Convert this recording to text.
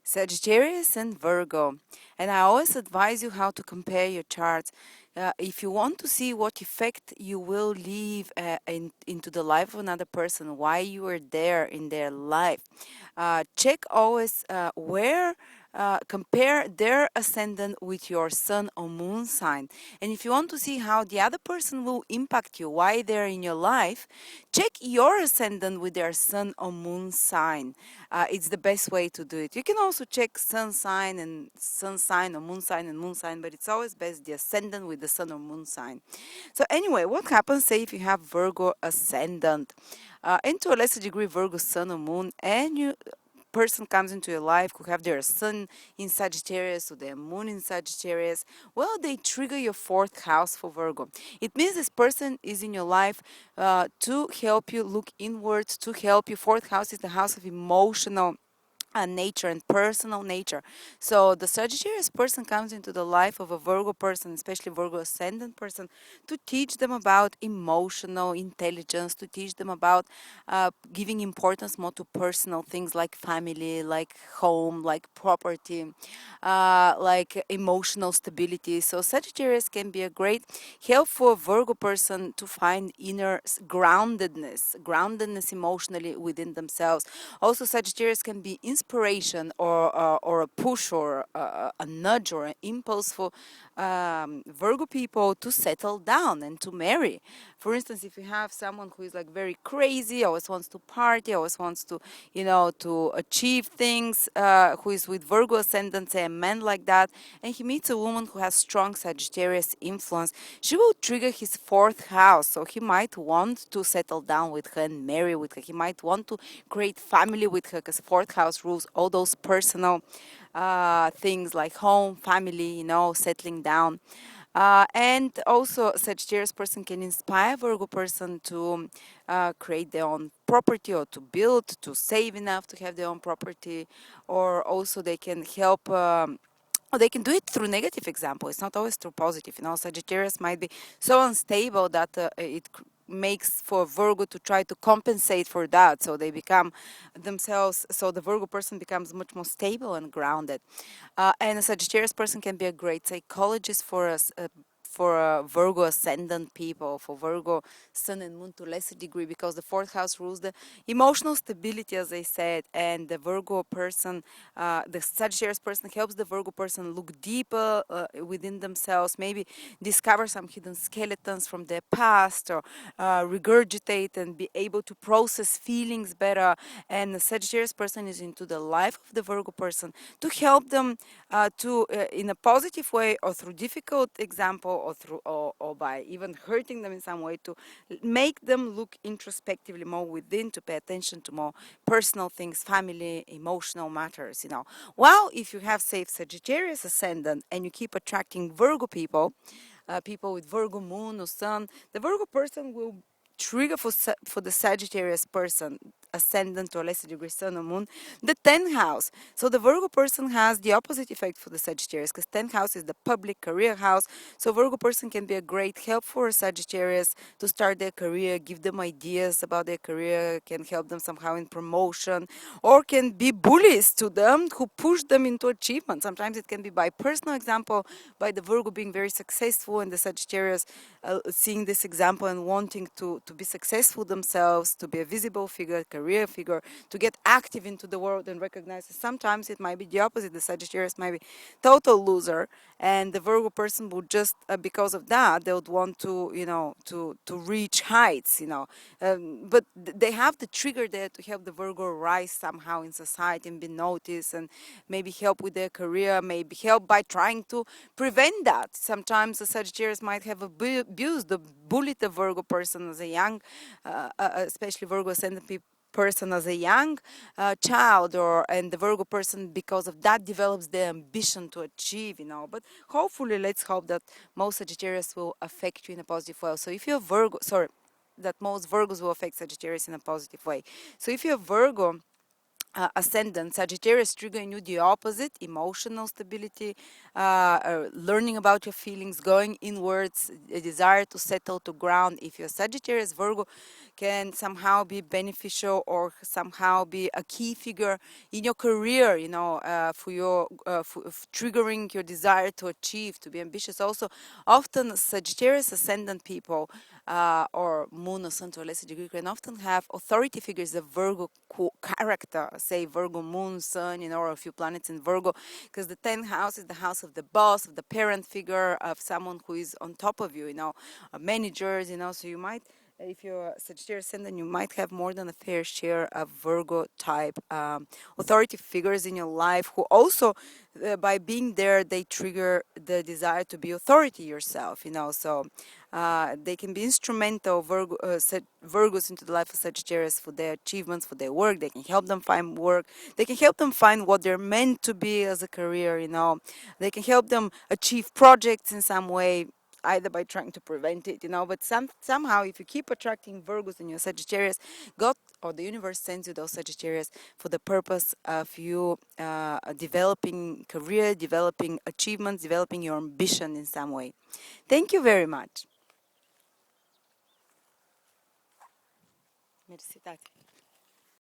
Sagittarius and Virgo. And I always advise you how to compare your charts. If you want to see what effect you will leave into the life of another person, why you are there in their life, check always where. Compare their ascendant with your sun or moon sign. And if you want to see how the other person will impact you, why they're in your life, check your ascendant with their sun or moon sign. It's the best way to do it. You can also check sun sign or moon sign and moon sign, but it's always best the ascendant with the sun or moon sign. So anyway, what happens, say, if you have Virgo ascendant, and to a lesser degree Virgo sun or moon, and you person comes into your life who have their sun in Sagittarius or their moon in Sagittarius, well, they trigger your fourth house for Virgo. It means this person is in your life to help you look inwards, to help you. Fourth house is the house of emotional nature and personal nature. So the Sagittarius person comes into the life of a Virgo person, especially Virgo ascendant person, to teach them about emotional intelligence, to teach them about giving importance more to personal things like family, like home, like property, like emotional stability. So Sagittarius can be a great help for a Virgo person to find inner groundedness emotionally within themselves. Also, Sagittarius can be inspiration or a push or a nudge or an impulse for Virgo people to settle down and to marry. For instance, if you have someone who is like very crazy, always wants to party, always wants to, to achieve things, who is with Virgo ascendant, say a man like that, and he meets a woman who has strong Sagittarius influence, she will trigger his fourth house. So he might want to settle down with her and marry with her. He might want to create family with her because fourth house rules all those personal things like home, family, settling down. And also, Sagittarius person can inspire Virgo person to create their own property or to build, to save enough to have their own property, or also they can help. Or they can do it through negative example. It's not always through positive. Sagittarius might be so unstable that it makes for Virgo to try to compensate for that. So they become themselves, so the Virgo person becomes much more stable and grounded. And a Sagittarius person can be a great psychologist for us. For Virgo ascendant people, for Virgo sun and moon to lesser degree, because the fourth house rules the emotional stability, as I said, and the Virgo person, the Sagittarius person helps the Virgo person look deeper within themselves, maybe discover some hidden skeletons from their past, or regurgitate and be able to process feelings better. And the Sagittarius person is into the life of the Virgo person to help them in a positive way, or through difficult example, or by even hurting them in some way, to make them look introspectively more within, to pay attention to more personal things, family, emotional matters. While if you have, say, Sagittarius ascendant and you keep attracting Virgo people, people with Virgo moon or sun, the Virgo person will trigger for the Sagittarius person, ascendant or lesser degree sun or moon, the 10th house. So the Virgo person has the opposite effect for the Sagittarius, because 10th house is the public career house. So Virgo person can be a great help for a Sagittarius to start their career, give them ideas about their career, can help them somehow in promotion, or can be bullies to them who push them into achievement. Sometimes it can be by personal example, by the Virgo being very successful and the Sagittarius seeing this example and wanting to be successful themselves, to be a visible figure, career figure, to get active into the world and recognize that sometimes it might be the opposite. The Sagittarius might be total loser, and the Virgo person would just, because of that, they would want to, to reach heights, but they have the trigger there to help the Virgo rise somehow in society and be noticed, and maybe help with their career, maybe help by trying to prevent that. Sometimes the Sagittarius might have abused, bullied the Virgo person as a young, especially Virgo ascendant person as a young child, and the Virgo person because of that develops the ambition to achieve, but hopefully, let's hope that most Sagittarius will affect you in a positive way. So if you're Virgo, sorry, that most Virgos will affect Sagittarius in a positive way. So if you're Virgo ascendant Sagittarius trigger in you the opposite: emotional stability, learning about your feelings, going inwards, a desire to settle, to ground. If you're Sagittarius, Virgo can somehow be beneficial or somehow be a key figure in your career, for your triggering your desire to achieve, to be ambitious. Also, often Sagittarius ascendant people, or moon or sun to a lesser degree, can often have authority figures of Virgo character, say Virgo moon, sun, or a few planets in Virgo, because the 10th house is the house of the boss, of the parent figure, of someone who is on top of you, managers, so you might, if you're Sagittarius ascendant, you might have more than a fair share of Virgo type authority figures in your life who also, by being there, they trigger the desire to be authority yourself, so they can be instrumental, Virgos into the life of Sagittarius, for their achievements, for their work. They can help them find work. They can help them find what they're meant to be as a career, They can help them achieve projects in some way, either by trying to prevent it, but somehow, if you keep attracting Virgos in your Sagittarius, God or the universe sends you those Sagittarius for the purpose of you developing career, developing achievements, developing your ambition in some way. Thank you very much. Merci, Tati.